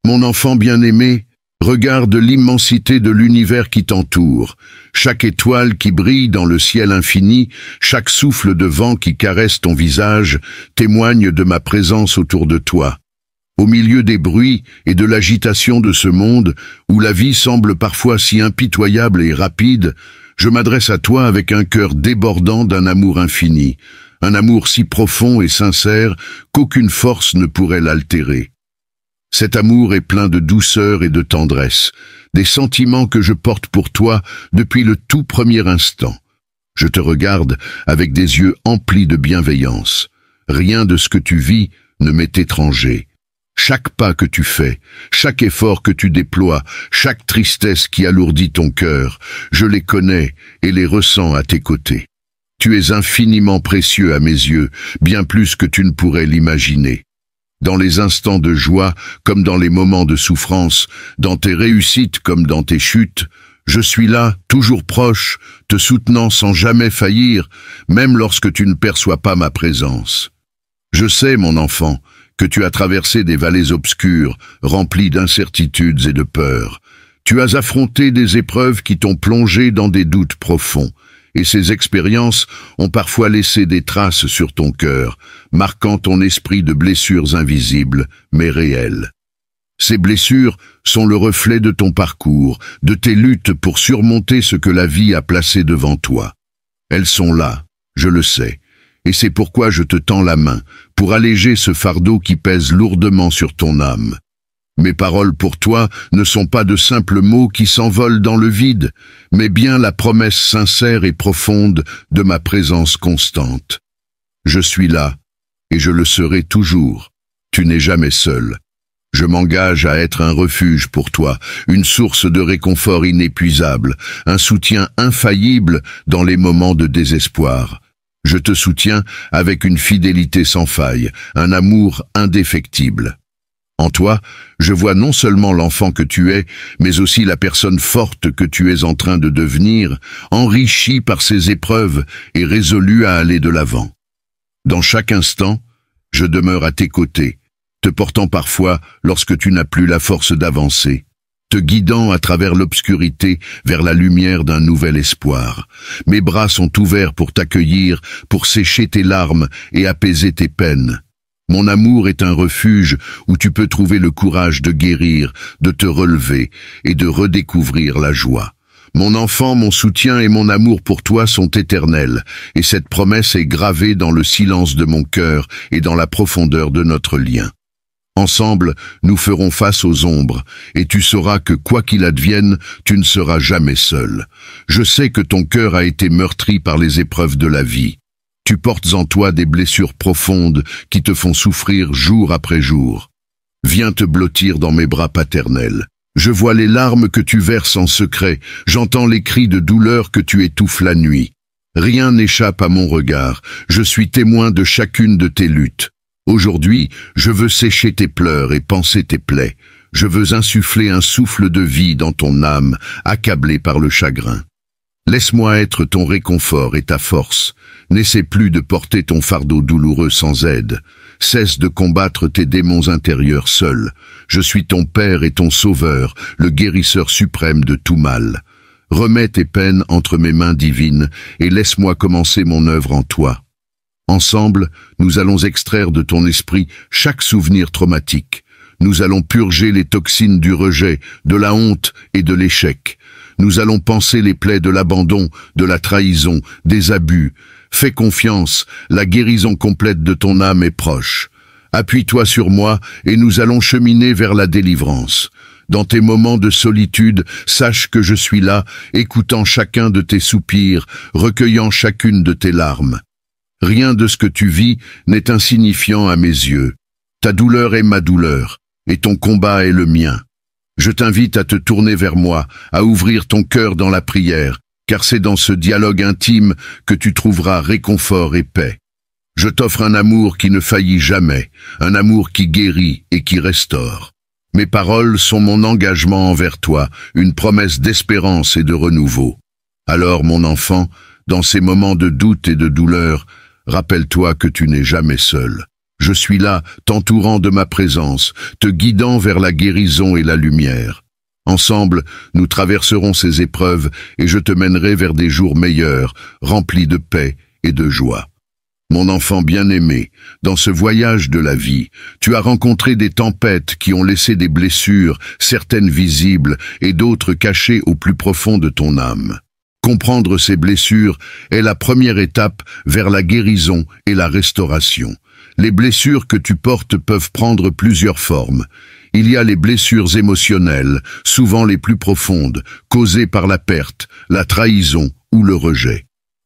Mon enfant bien-aimé, regarde l'immensité de l'univers qui t'entoure, chaque étoile qui brille dans le ciel infini, chaque souffle de vent qui caresse ton visage témoigne de ma présence autour de toi. Au milieu des bruits et de l'agitation de ce monde, où la vie semble parfois si impitoyable et rapide, je m'adresse à toi avec un cœur débordant d'un amour infini, un amour si profond et sincère qu'aucune force ne pourrait l'altérer. Cet amour est plein de douceur et de tendresse, des sentiments que je porte pour toi depuis le tout premier instant. Je te regarde avec des yeux emplis de bienveillance. Rien de ce que tu vis ne m'est étranger. Chaque pas que tu fais, chaque effort que tu déploies, chaque tristesse qui alourdit ton cœur, je les connais et les ressens à tes côtés. Tu es infiniment précieux à mes yeux, bien plus que tu ne pourrais l'imaginer. Dans les instants de joie comme dans les moments de souffrance, dans tes réussites comme dans tes chutes, je suis là, toujours proche, te soutenant sans jamais faillir, même lorsque tu ne perçois pas ma présence. Je sais, mon enfant, que tu as traversé des vallées obscures, remplies d'incertitudes et de peurs. Tu as affronté des épreuves qui t'ont plongé dans des doutes profonds, et ces expériences ont parfois laissé des traces sur ton cœur, marquant ton esprit de blessures invisibles, mais réelles. Ces blessures sont le reflet de ton parcours, de tes luttes pour surmonter ce que la vie a placé devant toi. Elles sont là, je le sais, et c'est pourquoi je te tends la main, pour alléger ce fardeau qui pèse lourdement sur ton âme. Mes paroles pour toi ne sont pas de simples mots qui s'envolent dans le vide, mais bien la promesse sincère et profonde de ma présence constante. Je suis là, et je le serai toujours. Tu n'es jamais seul. Je m'engage à être un refuge pour toi, une source de réconfort inépuisable, un soutien infaillible dans les moments de désespoir. Je te soutiens avec une fidélité sans faille, un amour indéfectible. En toi, je vois non seulement l'enfant que tu es, mais aussi la personne forte que tu es en train de devenir, enrichie par ces épreuves et résolue à aller de l'avant. Dans chaque instant, je demeure à tes côtés, te portant parfois lorsque tu n'as plus la force d'avancer, te guidant à travers l'obscurité vers la lumière d'un nouvel espoir. Mes bras sont ouverts pour t'accueillir, pour sécher tes larmes et apaiser tes peines. Mon amour est un refuge où tu peux trouver le courage de guérir, de te relever et de redécouvrir la joie. Mon enfant, mon soutien et mon amour pour toi sont éternels, et cette promesse est gravée dans le silence de mon cœur et dans la profondeur de notre lien. Ensemble, nous ferons face aux ombres, et tu sauras que quoi qu'il advienne, tu ne seras jamais seul. Je sais que ton cœur a été meurtri par les épreuves de la vie. Tu portes en toi des blessures profondes qui te font souffrir jour après jour. Viens te blottir dans mes bras paternels. Je vois les larmes que tu verses en secret, j'entends les cris de douleur que tu étouffes la nuit. Rien n'échappe à mon regard, je suis témoin de chacune de tes luttes. Aujourd'hui, je veux sécher tes pleurs et panser tes plaies. Je veux insuffler un souffle de vie dans ton âme, accablée par le chagrin. Laisse-moi être ton réconfort et ta force. N'essaie plus de porter ton fardeau douloureux sans aide. Cesse de combattre tes démons intérieurs seul. Je suis ton Père et ton Sauveur, le guérisseur suprême de tout mal. Remets tes peines entre mes mains divines et laisse-moi commencer mon œuvre en toi. Ensemble, nous allons extraire de ton esprit chaque souvenir traumatique. Nous allons purger les toxines du rejet, de la honte et de l'échec. Nous allons panser les plaies de l'abandon, de la trahison, des abus. Fais confiance, la guérison complète de ton âme est proche. Appuie-toi sur moi et nous allons cheminer vers la délivrance. Dans tes moments de solitude, sache que je suis là, écoutant chacun de tes soupirs, recueillant chacune de tes larmes. Rien de ce que tu vis n'est insignifiant à mes yeux. Ta douleur est ma douleur, et ton combat est le mien. Je t'invite à te tourner vers moi, à ouvrir ton cœur dans la prière, car c'est dans ce dialogue intime que tu trouveras réconfort et paix. Je t'offre un amour qui ne faillit jamais, un amour qui guérit et qui restaure. Mes paroles sont mon engagement envers toi, une promesse d'espérance et de renouveau. Alors, mon enfant, dans ces moments de doute et de douleur, rappelle-toi que tu n'es jamais seul. Je suis là, t'entourant de ma présence, te guidant vers la guérison et la lumière. Ensemble, nous traverserons ces épreuves et je te mènerai vers des jours meilleurs, remplis de paix et de joie. Mon enfant bien-aimé, dans ce voyage de la vie, tu as rencontré des tempêtes qui ont laissé des blessures, certaines visibles et d'autres cachées au plus profond de ton âme. Comprendre ces blessures est la première étape vers la guérison et la restauration. Les blessures que tu portes peuvent prendre plusieurs formes. Il y a les blessures émotionnelles, souvent les plus profondes, causées par la perte, la trahison ou le rejet.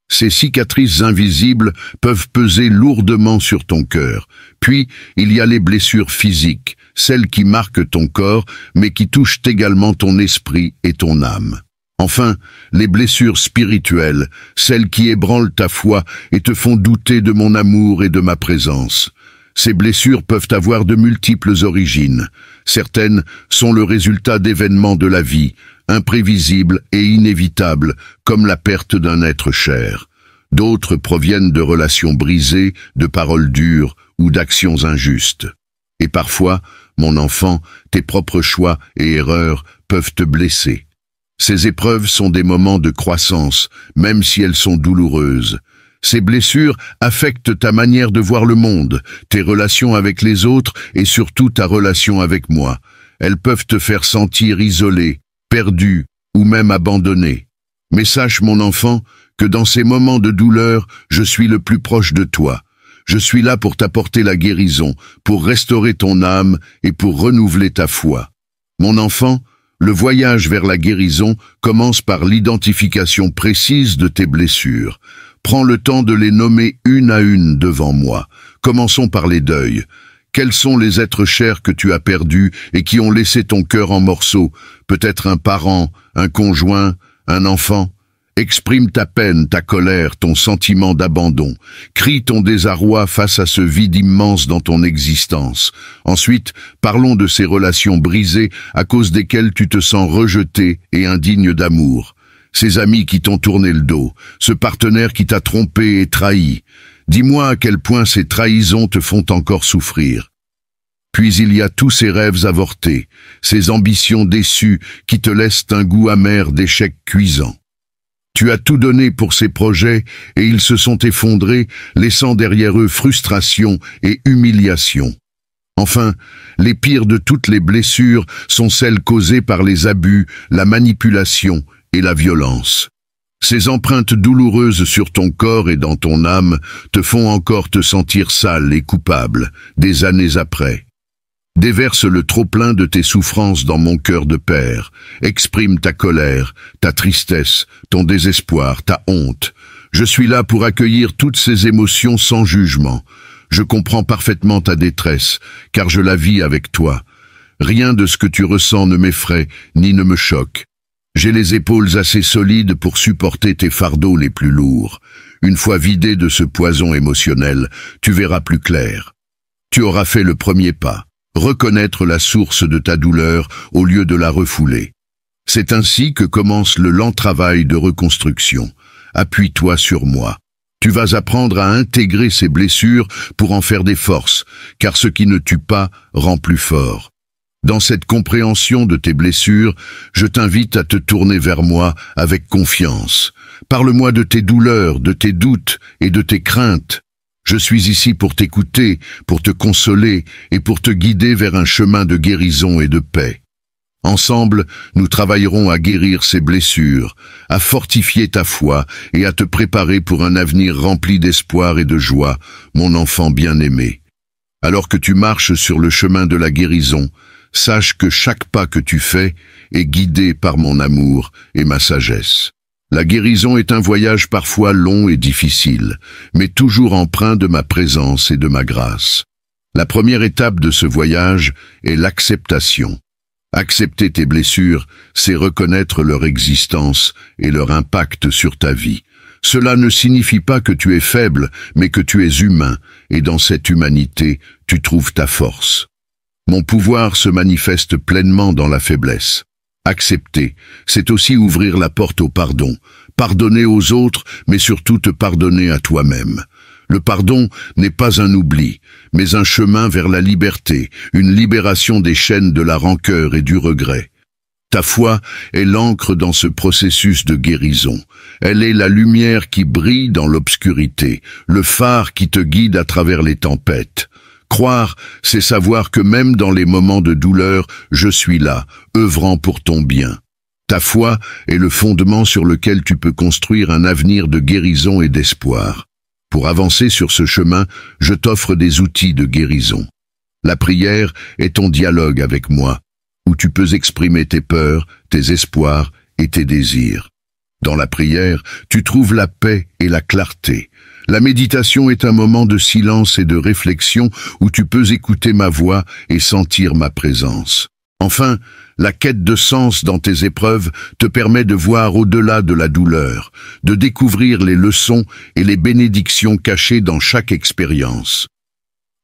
Ces cicatrices invisibles peuvent peser lourdement sur ton cœur. Puis, il y a les blessures physiques, celles qui marquent ton corps, mais qui touchent également ton esprit et ton âme. Enfin, les blessures spirituelles, celles qui ébranlent ta foi et te font douter de mon amour et de ma présence. Ces blessures peuvent avoir de multiples origines. Certaines sont le résultat d'événements de la vie, imprévisibles et inévitables, comme la perte d'un être cher. D'autres proviennent de relations brisées, de paroles dures ou d'actions injustes. Et parfois, mon enfant, tes propres choix et erreurs peuvent te blesser. Ces épreuves sont des moments de croissance, même si elles sont douloureuses. Ces blessures affectent ta manière de voir le monde, tes relations avec les autres et surtout ta relation avec moi. Elles peuvent te faire sentir isolé, perdu ou même abandonné. Mais sache, mon enfant, que dans ces moments de douleur, je suis le plus proche de toi. Je suis là pour t'apporter la guérison, pour restaurer ton âme et pour renouveler ta foi. Mon enfant, le voyage vers la guérison commence par l'identification précise de tes blessures. Prends le temps de les nommer une à une devant moi. Commençons par les deuils. Quels sont les êtres chers que tu as perdus et qui ont laissé ton cœur en morceaux? Peut-être un parent, un conjoint, un enfant? Exprime ta peine, ta colère, ton sentiment d'abandon. Crie ton désarroi face à ce vide immense dans ton existence. Ensuite, parlons de ces relations brisées à cause desquelles tu te sens rejeté et indigne d'amour. Ces amis qui t'ont tourné le dos, ce partenaire qui t'a trompé et trahi. Dis-moi à quel point ces trahisons te font encore souffrir. Puis il y a tous ces rêves avortés, ces ambitions déçues qui te laissent un goût amer d'échecs cuisants. Tu as tout donné pour ces projets et ils se sont effondrés, laissant derrière eux frustration et humiliation. Enfin, les pires de toutes les blessures sont celles causées par les abus, la manipulation et la violence. Ces empreintes douloureuses sur ton corps et dans ton âme te font encore te sentir sale et coupable, des années après. Déverse le trop-plein de tes souffrances dans mon cœur de père. Exprime ta colère, ta tristesse, ton désespoir, ta honte. Je suis là pour accueillir toutes ces émotions sans jugement. Je comprends parfaitement ta détresse, car je la vis avec toi. Rien de ce que tu ressens ne m'effraie, ni ne me choque. J'ai les épaules assez solides pour supporter tes fardeaux les plus lourds. Une fois vidé de ce poison émotionnel, tu verras plus clair. Tu auras fait le premier pas. Reconnaître la source de ta douleur au lieu de la refouler. C'est ainsi que commence le lent travail de reconstruction. Appuie-toi sur moi. Tu vas apprendre à intégrer ces blessures pour en faire des forces, car ce qui ne tue pas rend plus fort. Dans cette compréhension de tes blessures, je t'invite à te tourner vers moi avec confiance. Parle-moi de tes douleurs, de tes doutes et de tes craintes. Je suis ici pour t'écouter, pour te consoler et pour te guider vers un chemin de guérison et de paix. Ensemble, nous travaillerons à guérir ces blessures, à fortifier ta foi et à te préparer pour un avenir rempli d'espoir et de joie, mon enfant bien-aimé. Alors que tu marches sur le chemin de la guérison, sache que chaque pas que tu fais est guidé par mon amour et ma sagesse. La guérison est un voyage parfois long et difficile, mais toujours empreint de ma présence et de ma grâce. La première étape de ce voyage est l'acceptation. Accepter tes blessures, c'est reconnaître leur existence et leur impact sur ta vie. Cela ne signifie pas que tu es faible, mais que tu es humain, et dans cette humanité, tu trouves ta force. Mon pouvoir se manifeste pleinement dans la faiblesse. Accepter, c'est aussi ouvrir la porte au pardon. Pardonner aux autres, mais surtout te pardonner à toi-même. Le pardon n'est pas un oubli, mais un chemin vers la liberté, une libération des chaînes de la rancœur et du regret. Ta foi est l'encre dans ce processus de guérison. Elle est la lumière qui brille dans l'obscurité, le phare qui te guide à travers les tempêtes. Croire, c'est savoir que même dans les moments de douleur, je suis là, œuvrant pour ton bien. Ta foi est le fondement sur lequel tu peux construire un avenir de guérison et d'espoir. Pour avancer sur ce chemin, je t'offre des outils de guérison. La prière est ton dialogue avec moi, où tu peux exprimer tes peurs, tes espoirs et tes désirs. Dans la prière, tu trouves la paix et la clarté. La méditation est un moment de silence et de réflexion où tu peux écouter ma voix et sentir ma présence. Enfin, la quête de sens dans tes épreuves te permet de voir au-delà de la douleur, de découvrir les leçons et les bénédictions cachées dans chaque expérience.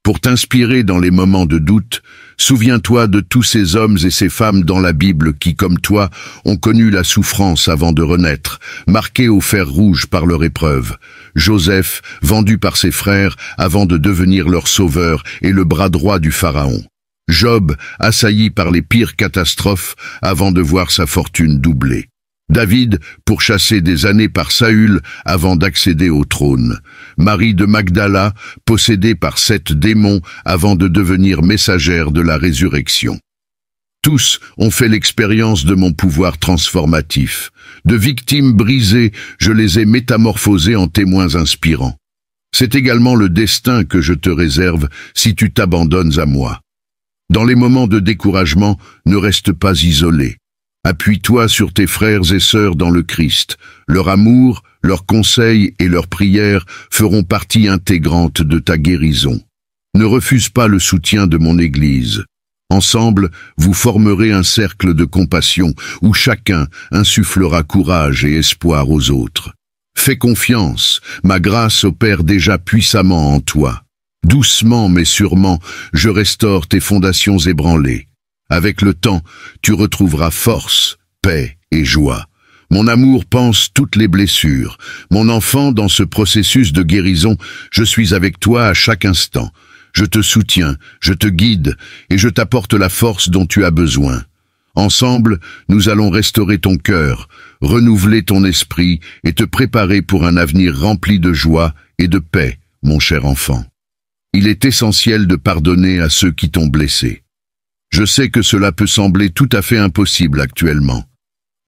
Pour t'inspirer dans les moments de doute, souviens-toi de tous ces hommes et ces femmes dans la Bible qui, comme toi, ont connu la souffrance avant de renaître, marqués au fer rouge par leur épreuve. Joseph, vendu par ses frères avant de devenir leur sauveur et le bras droit du Pharaon. Job, assailli par les pires catastrophes avant de voir sa fortune doublée. David, pourchassé des années par Saül avant d'accéder au trône. Marie de Magdala, possédée par 7 démons avant de devenir messagère de la résurrection. Tous ont fait l'expérience de mon pouvoir transformatif. De victimes brisées, je les ai métamorphosées en témoins inspirants. C'est également le destin que je te réserve si tu t'abandonnes à moi. Dans les moments de découragement, ne reste pas isolé. Appuie-toi sur tes frères et sœurs dans le Christ. Leur amour, leurs conseils et leurs prières feront partie intégrante de ta guérison. Ne refuse pas le soutien de mon Église. Ensemble, vous formerez un cercle de compassion où chacun insufflera courage et espoir aux autres. Fais confiance, ma grâce opère déjà puissamment en toi. Doucement mais sûrement, je restaure tes fondations ébranlées. Avec le temps, tu retrouveras force, paix et joie. Mon amour panse toutes les blessures. Mon enfant, dans ce processus de guérison, je suis avec toi à chaque instant. Je te soutiens, je te guide et je t'apporte la force dont tu as besoin. Ensemble, nous allons restaurer ton cœur, renouveler ton esprit et te préparer pour un avenir rempli de joie et de paix, mon cher enfant. Il est essentiel de pardonner à ceux qui t'ont blessé. Je sais que cela peut sembler tout à fait impossible actuellement.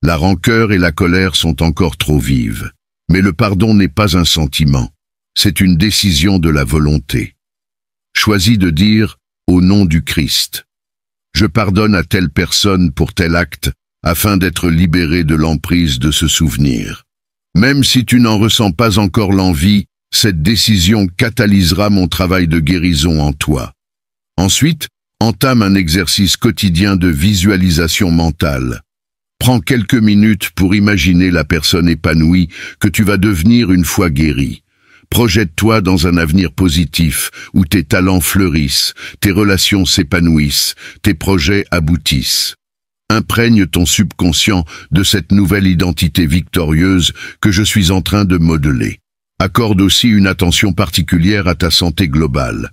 La rancœur et la colère sont encore trop vives. Mais le pardon n'est pas un sentiment. C'est une décision de la volonté. Choisis de dire « Au nom du Christ ». Je pardonne à telle personne pour tel acte, afin d'être libéré de l'emprise de ce souvenir. Même si tu n'en ressens pas encore l'envie, cette décision catalysera mon travail de guérison en toi. Ensuite, entame un exercice quotidien de visualisation mentale. Prends quelques minutes pour imaginer la personne épanouie que tu vas devenir une fois guérie. Projette-toi dans un avenir positif où tes talents fleurissent, tes relations s'épanouissent, tes projets aboutissent. Imprègne ton subconscient de cette nouvelle identité victorieuse que je suis en train de modeler. Accorde aussi une attention particulière à ta santé globale.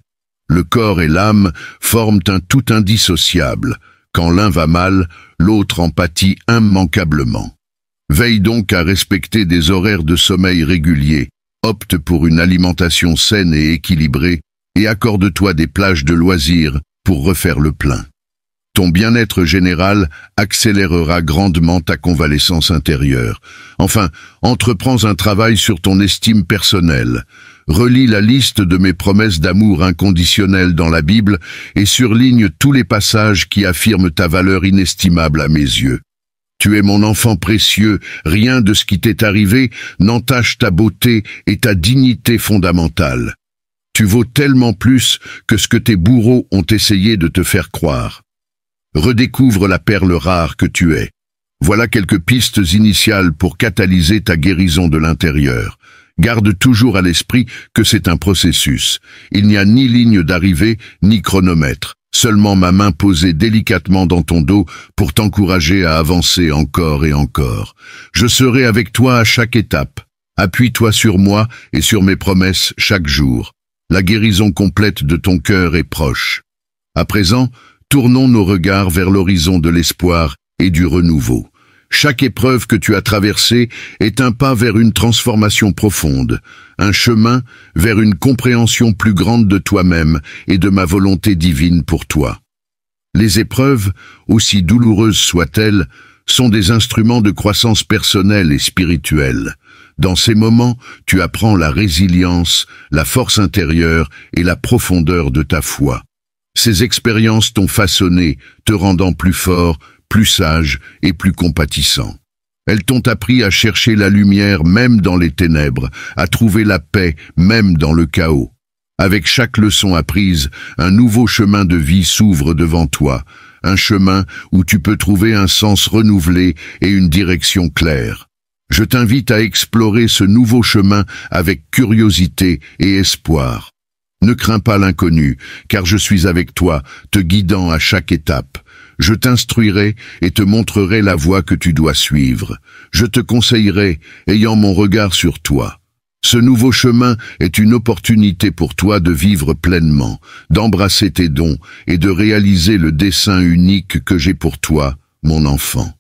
Le corps et l'âme forment un tout indissociable. Quand l'un va mal, l'autre en pâtit immanquablement. Veille donc à respecter des horaires de sommeil réguliers, opte pour une alimentation saine et équilibrée et accorde-toi des plages de loisirs pour refaire le plein. Ton bien-être général accélérera grandement ta convalescence intérieure. Enfin, entreprends un travail sur ton estime personnelle. Relis la liste de mes promesses d'amour inconditionnel dans la Bible et surligne tous les passages qui affirment ta valeur inestimable à mes yeux. Tu es mon enfant précieux, rien de ce qui t'est arrivé n'entache ta beauté et ta dignité fondamentale. Tu vaux tellement plus que ce que tes bourreaux ont essayé de te faire croire. Redécouvre la perle rare que tu es. Voilà quelques pistes initiales pour catalyser ta guérison de l'intérieur. Garde toujours à l'esprit que c'est un processus. Il n'y a ni ligne d'arrivée, ni chronomètre. Seulement ma main posée délicatement dans ton dos pour t'encourager à avancer encore et encore. Je serai avec toi à chaque étape. Appuie-toi sur moi et sur mes promesses chaque jour. La guérison complète de ton cœur est proche. À présent, tournons nos regards vers l'horizon de l'espoir et du renouveau. Chaque épreuve que tu as traversée est un pas vers une transformation profonde, un chemin vers une compréhension plus grande de toi-même et de ma volonté divine pour toi. Les épreuves, aussi douloureuses soient-elles, sont des instruments de croissance personnelle et spirituelle. Dans ces moments, tu apprends la résilience, la force intérieure et la profondeur de ta foi. Ces expériences t'ont façonné, te rendant plus fort, plus sage et plus compatissant. Elles t'ont appris à chercher la lumière même dans les ténèbres, à trouver la paix même dans le chaos. Avec chaque leçon apprise, un nouveau chemin de vie s'ouvre devant toi, un chemin où tu peux trouver un sens renouvelé et une direction claire. Je t'invite à explorer ce nouveau chemin avec curiosité et espoir. Ne crains pas l'inconnu, car je suis avec toi, te guidant à chaque étape. Je t'instruirai et te montrerai la voie que tu dois suivre. Je te conseillerai, ayant mon regard sur toi. Ce nouveau chemin est une opportunité pour toi de vivre pleinement, d'embrasser tes dons et de réaliser le dessein unique que j'ai pour toi, mon enfant.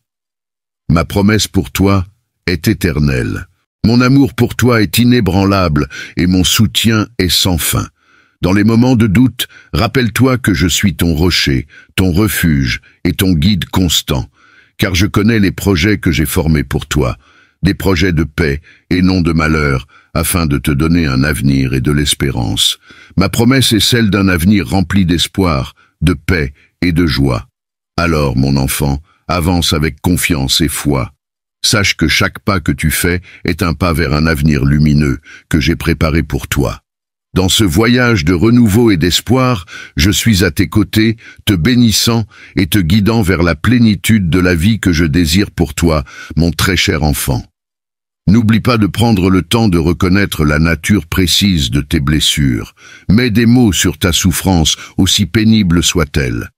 Ma promesse pour toi est éternelle. Mon amour pour toi est inébranlable et mon soutien est sans fin. Dans les moments de doute, rappelle-toi que je suis ton rocher, ton refuge et ton guide constant, car je connais les projets que j'ai formés pour toi, des projets de paix et non de malheur, afin de te donner un avenir et de l'espérance. Ma promesse est celle d'un avenir rempli d'espoir, de paix et de joie. Alors, mon enfant, avance avec confiance et foi. Sache que chaque pas que tu fais est un pas vers un avenir lumineux que j'ai préparé pour toi. Dans ce voyage de renouveau et d'espoir, je suis à tes côtés, te bénissant et te guidant vers la plénitude de la vie que je désire pour toi, mon très cher enfant. N'oublie pas de prendre le temps de reconnaître la nature précise de tes blessures. Mets des mots sur ta souffrance, aussi pénible soit-elle.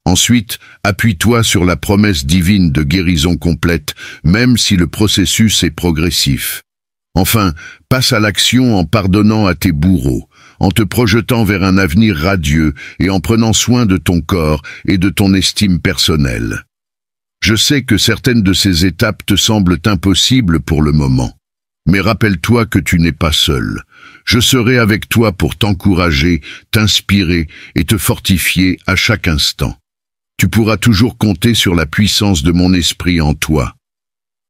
Ensuite, appuie-toi sur la promesse divine de guérison complète, même si le processus est progressif. Enfin, passe à l'action en pardonnant à tes bourreaux, en te projetant vers un avenir radieux et en prenant soin de ton corps et de ton estime personnelle. Je sais que certaines de ces étapes te semblent impossibles pour le moment, mais rappelle-toi que tu n'es pas seul. Je serai avec toi pour t'encourager, t'inspirer et te fortifier à chaque instant. Tu pourras toujours compter sur la puissance de mon esprit en toi.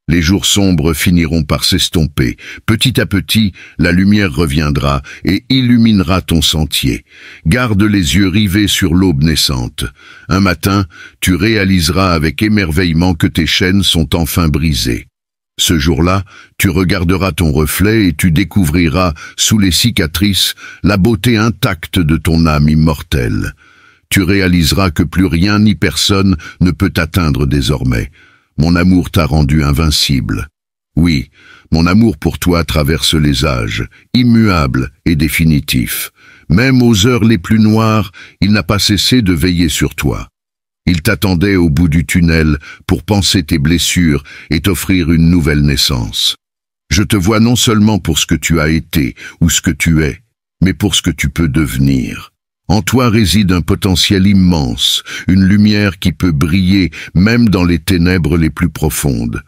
Les jours sombres finiront par s'estomper. Petit à petit, la lumière reviendra et illuminera ton sentier. Garde les yeux rivés sur l'aube naissante. Un matin, tu réaliseras avec émerveillement que tes chaînes sont enfin brisées. Ce jour-là, tu regarderas ton reflet et tu découvriras, sous les cicatrices, la beauté intacte de ton âme immortelle. Tu réaliseras que plus rien ni personne ne peut t'atteindre désormais. Mon amour t'a rendu invincible. Oui, mon amour pour toi traverse les âges, immuable et définitif. Même aux heures les plus noires, il n'a pas cessé de veiller sur toi. Il t'attendait au bout du tunnel pour panser tes blessures et t'offrir une nouvelle naissance. Je te vois non seulement pour ce que tu as été ou ce que tu es, mais pour ce que tu peux devenir. En toi réside un potentiel immense, une lumière qui peut briller même dans les ténèbres les plus profondes.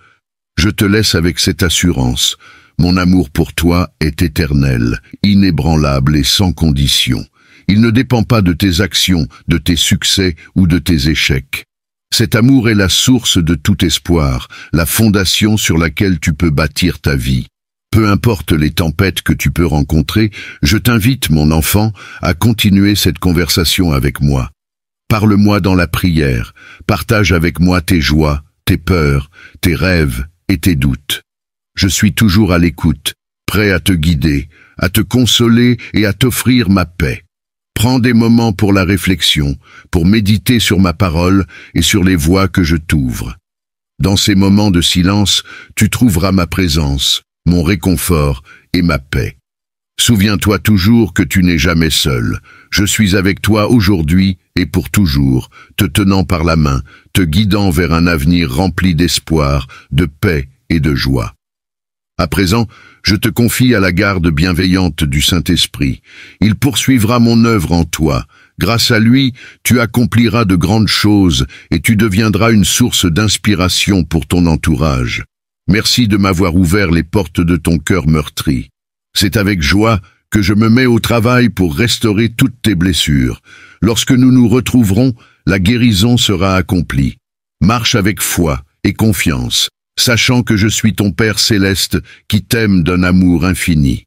Je te laisse avec cette assurance. Mon amour pour toi est éternel, inébranlable et sans condition. Il ne dépend pas de tes actions, de tes succès ou de tes échecs. Cet amour est la source de tout espoir, la fondation sur laquelle tu peux bâtir ta vie. Peu importe les tempêtes que tu peux rencontrer, je t'invite, mon enfant, à continuer cette conversation avec moi. Parle-moi dans la prière, partage avec moi tes joies, tes peurs, tes rêves et tes doutes. Je suis toujours à l'écoute, prêt à te guider, à te consoler et à t'offrir ma paix. Prends des moments pour la réflexion, pour méditer sur ma parole et sur les voies que je t'ouvre. Dans ces moments de silence, tu trouveras ma présence, mon réconfort et ma paix. Souviens-toi toujours que tu n'es jamais seul. Je suis avec toi aujourd'hui et pour toujours, te tenant par la main, te guidant vers un avenir rempli d'espoir, de paix et de joie. À présent, je te confie à la garde bienveillante du Saint-Esprit. Il poursuivra mon œuvre en toi. Grâce à lui, tu accompliras de grandes choses et tu deviendras une source d'inspiration pour ton entourage. Merci de m'avoir ouvert les portes de ton cœur meurtri. C'est avec joie que je me mets au travail pour restaurer toutes tes blessures. Lorsque nous nous retrouverons, la guérison sera accomplie. Marche avec foi et confiance, sachant que je suis ton Père céleste qui t'aime d'un amour infini.